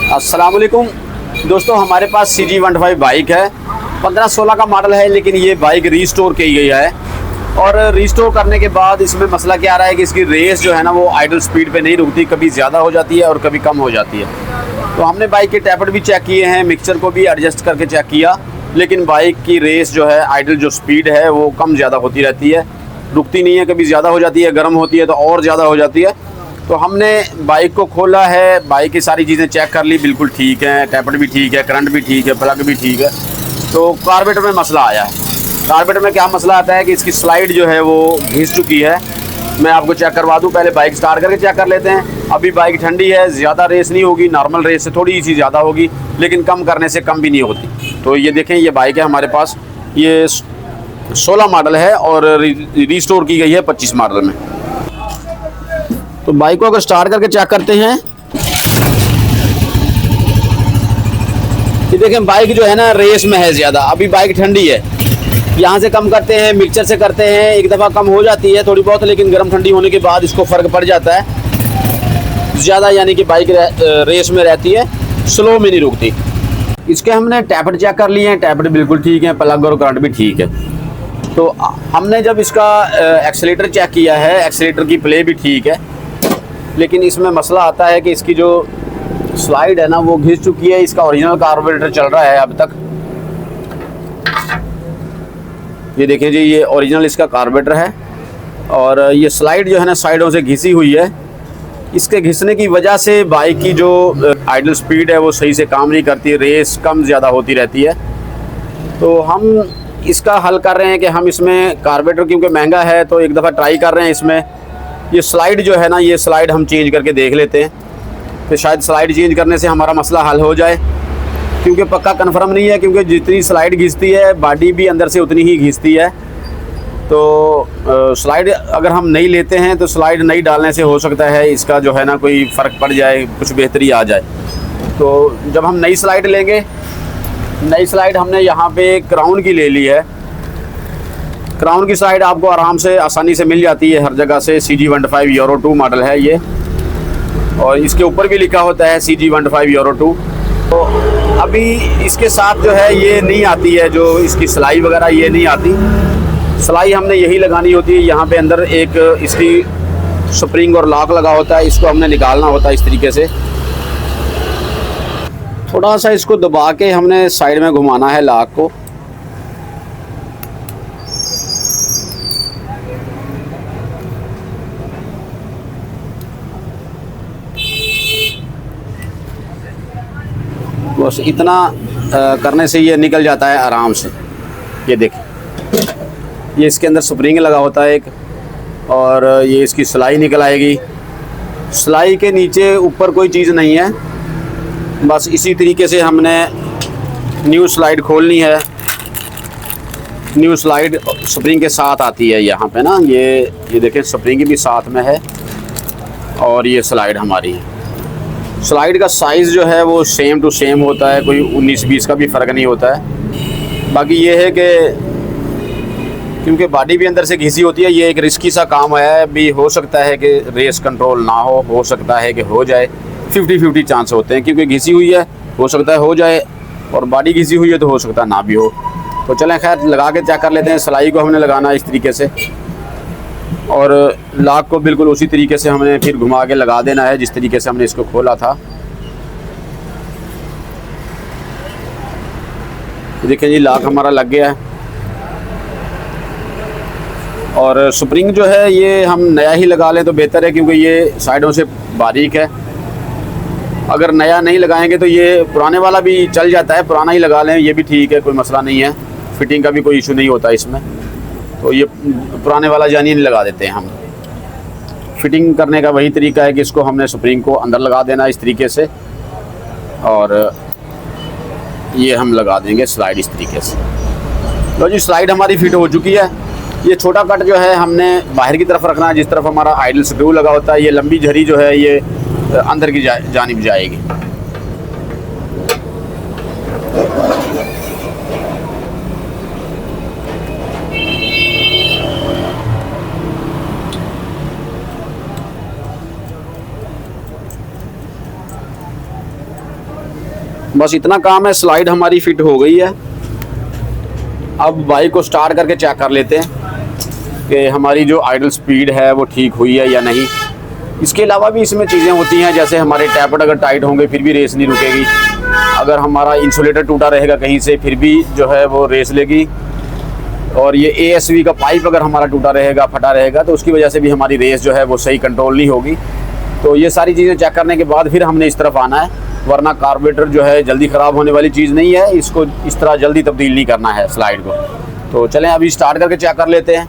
अस्सलाम वालेकुम दोस्तों, हमारे पास CG125 बाइक है। 15-16 का मॉडल है, लेकिन ये बाइक रीस्टोर की गई है। और रीस्टोर करने के बाद इसमें मसला क्या आ रहा है कि इसकी रेस जो है ना वो आइडल स्पीड पे नहीं रुकती, कभी ज़्यादा हो जाती है और कभी कम हो जाती है। तो हमने बाइक के टैपर भी चेक किए हैं, मिक्सचर को भी एडजस्ट करके चेक किया, लेकिन बाइक की रेस जो है, आइडल जो स्पीड है वो कम ज़्यादा होती रहती है, रुकती नहीं है। कभी ज़्यादा हो जाती है, गर्म होती है तो और ज़्यादा हो जाती है। तो हमने बाइक को खोला है, बाइक की सारी चीज़ें चेक कर ली, बिल्कुल ठीक है, टैपर भी ठीक है, करंट भी ठीक है, प्लग भी ठीक है। तो कार्बोरेटर में मसला आया है। कार्बोरेटर में क्या मसला आता है कि इसकी स्लाइड जो है वो घिस चुकी है। मैं आपको चेक करवा दूं, पहले बाइक स्टार्ट करके चेक कर लेते हैं। अभी बाइक ठंडी है, ज़्यादा रेस नहीं होगी, नॉर्मल रेस से थोड़ी सी ज़्यादा होगी, लेकिन कम करने से कम भी नहीं होती। तो ये देखें, ये बाइक है हमारे पास, ये 16 मॉडल है और रीस्टोर की गई है 25 मॉडल में। तो बाइक को अगर स्टार्ट करके चेक करते हैं, ये देखें बाइक जो है ना रेस में है ज़्यादा। अभी बाइक ठंडी है, यहाँ से कम करते हैं, मिक्सचर से करते हैं, एक दफ़ा कम हो जाती है थोड़ी बहुत, लेकिन गर्म ठंडी होने के बाद इसको फ़र्क पड़ जाता है ज़्यादा, यानी कि बाइक रेस में रहती है, स्लो में नहीं रुकती। इसके हमने टैपर चेक कर लिए हैं, टैपर बिल्कुल ठीक है, प्लग और करंट भी ठीक है। तो हमने जब इसका एक्सीलेटर चेक किया है, एक्सीलेटर की प्ले भी ठीक है, लेकिन इसमें मसला आता है कि इसकी जो स्लाइड है ना वो घिस चुकी है। इसका ओरिजिनल कार्बोरेटर चल रहा है अब तक। ये देखिए जी, ये ओरिजिनल इसका कार्बोरेटर है और ये स्लाइड जो है ना साइडों से घिसी हुई है। इसके घिसने की वजह से बाइक की जो आइडल स्पीड है वो सही से काम नहीं करती, रेस कम ज़्यादा होती रहती है। तो हम इसका हल कर रहे हैं कि हम इसमें कार्बोरेटर, क्योंकि महंगा है, तो एक दफ़ा ट्राई कर रहे हैं इसमें ये स्लाइड जो है ना, ये स्लाइड हम चेंज करके देख लेते हैं। तो शायद स्लाइड चेंज करने से हमारा मसला हल हो जाए, क्योंकि पक्का कंफर्म नहीं है, क्योंकि जितनी स्लाइड घिसती है बॉडी भी अंदर से उतनी ही घिसती है। तो स्लाइड अगर हम नहीं लेते हैं तो स्लाइड नहीं डालने से हो सकता है इसका जो है ना कोई फ़र्क पड़ जाए, कुछ बेहतरी आ जाए। तो जब हम नई स्लाइड लेंगे, नई स्लाइड हमने यहाँ पे क्राउन की ले ली है। क्राउन की स्लाइड आपको आराम से आसानी से मिल जाती है हर जगह से। CG125 यूरो 2 मॉडल है ये, और इसके ऊपर भी लिखा होता है CG125 यूरो 2। तो अभी इसके साथ जो है ये नहीं आती है, जो इसकी सिलाई वगैरह ये नहीं आती। सिलाई हमने यही लगानी होती है, यहाँ पे अंदर एक इसकी स्प्रिंग और लॉक लगा होता है, इसको हमने निकालना होता है इस तरीके से। थोड़ा सा इसको दबा के हमने साइड में घुमाना है लॉक को। बस इतना करने से ये निकल जाता है आराम से। ये देखिए, ये इसके अंदर स्प्रिंग लगा होता है एक, और ये इसकी सिलाई निकल आएगी। सिलाई के नीचे ऊपर कोई चीज़ नहीं है, बस इसी तरीके से हमने न्यू स्लाइड खोलनी है। न्यू स्लाइड स्प्रिंग के साथ आती है यहाँ पे ना, ये देखें स्प्रिंग भी साथ में है, और ये स्लाइड हमारी है। स्लाइड का साइज़ जो है वो सेम टू सेम होता है, कोई 19-20 का भी फ़र्क नहीं होता है। बाकी ये है कि क्योंकि बॉडी भी अंदर से घिसी होती है, ये एक रिस्की सा काम है। भी हो सकता है कि रेस कंट्रोल ना हो सकता है कि हो जाए, 50-50 चांस होते हैं, क्योंकि घिसी हुई है, हो सकता है हो जाए, और बॉडी घिसी हुई है तो हो सकता है ना भी हो। तो चलें खैर लगा के चेक कर लेते हैं। सिलाई को हमने लगाना है इस तरीके से, और लॉक को बिल्कुल उसी तरीके से हमने फिर घुमा के लगा देना है जिस तरीके से हमने इसको खोला था। देखिए जी, लॉक हमारा लग गया है। और स्प्रिंग जो है ये हम नया ही लगा लें तो बेहतर है, क्योंकि ये साइडों से बारीक है। अगर नया नहीं लगाएंगे तो ये पुराने वाला भी चल जाता है, पुराना ही लगा लें, ये भी ठीक है, कोई मसला नहीं है। फिटिंग का भी कोई इशू नहीं होता इसमें। तो ये पुराने वाला जानी नहीं लगा देते हैं हम। फिटिंग करने का वही तरीका है कि इसको हमने स्प्रिंग को अंदर लगा देना इस तरीके से, और ये हम लगा देंगे स्लाइड इस तरीके से। तो जी स्लाइड हमारी फिट हो चुकी है। ये छोटा कट जो है हमने बाहर की तरफ रखना है, जिस तरफ हमारा आइडल स्क्रू लगा होता है। ये लंबी झरी जो है ये अंदर की जानिब जाएगी। बस इतना काम है, स्लाइड हमारी फिट हो गई है। अब बाइक को स्टार्ट करके चेक कर लेते हैं कि हमारी जो आइडल स्पीड है वो ठीक हुई है या नहीं। इसके अलावा भी इसमें चीज़ें होती हैं, जैसे हमारे टैपर्ड अगर टाइट होंगे फिर भी रेस नहीं रुकेगी। अगर हमारा इंसुलेटर टूटा रहेगा कहीं से फिर भी जो है वो रेस लेगी। और ये ASV का पाइप अगर हमारा टूटा रहेगा, फटा रहेगा, तो उसकी वजह से भी हमारी रेस जो है वो सही कंट्रोल नहीं होगी। तो ये सारी चीज़ें चेक करने के बाद फिर हमने इस तरफ आना है, वरना कार्बोरेटर जो है जल्दी ख़राब होने वाली चीज़ नहीं है। इसको इस तरह जल्दी तब्दील नहीं करना है स्लाइड को। तो चलें अभी स्टार्ट करके चेक कर लेते हैं।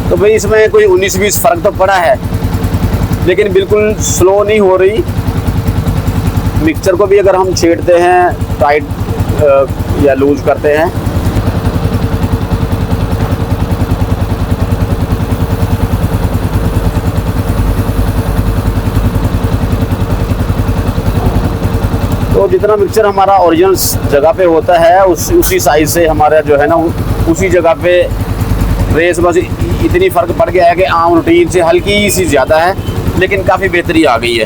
तो भाई इसमें कोई 19-20 फ़र्क तो पड़ा है, लेकिन बिल्कुल स्लो नहीं हो रही। मिक्सचर को भी अगर हम छेड़ते हैं, टाइट या लूज करते हैं, तो जितना मिक्सचर हमारा ओरिजिनल जगह पे होता है उसी साइज से हमारा जो है ना उसी जगह पे रेस, बस इतनी फ़र्क पड़ गया है कि आम रूटीन से हल्की सी ज़्यादा है, लेकिन काफ़ी बेहतरी आ गई है।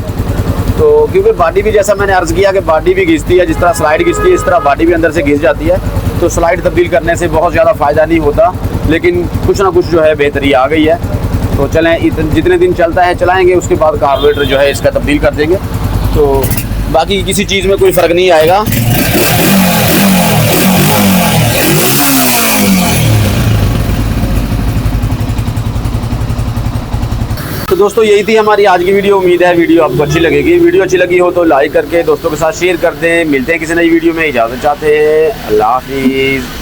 तो क्योंकि बॉडी भी, जैसा मैंने अर्ज़ किया कि बॉडी भी घिसती है, जिस तरह स्लाइड घिसती है इस तरह बॉडी भी अंदर से घिस जाती है। तो स्लाइड तब्दील करने से बहुत ज़्यादा फ़ायदा नहीं होता, लेकिन कुछ ना कुछ जो है बेहतरी आ गई है। तो चलें जितने दिन चलता है चलाएँगे, उसके बाद कार्बोरेटर जो है इसका तब्दील कर देंगे। तो बाकी किसी चीज़ में कोई फ़र्क नहीं आएगा। तो दोस्तों यही थी हमारी आज की वीडियो। उम्मीद है वीडियो आपको अच्छी लगेगी। वीडियो अच्छी लगी हो तो लाइक करके दोस्तों के साथ शेयर कर दें। मिलते हैं किसी नई वीडियो में, इजाज़त चाहते हैं। अल्लाह हाफिज़।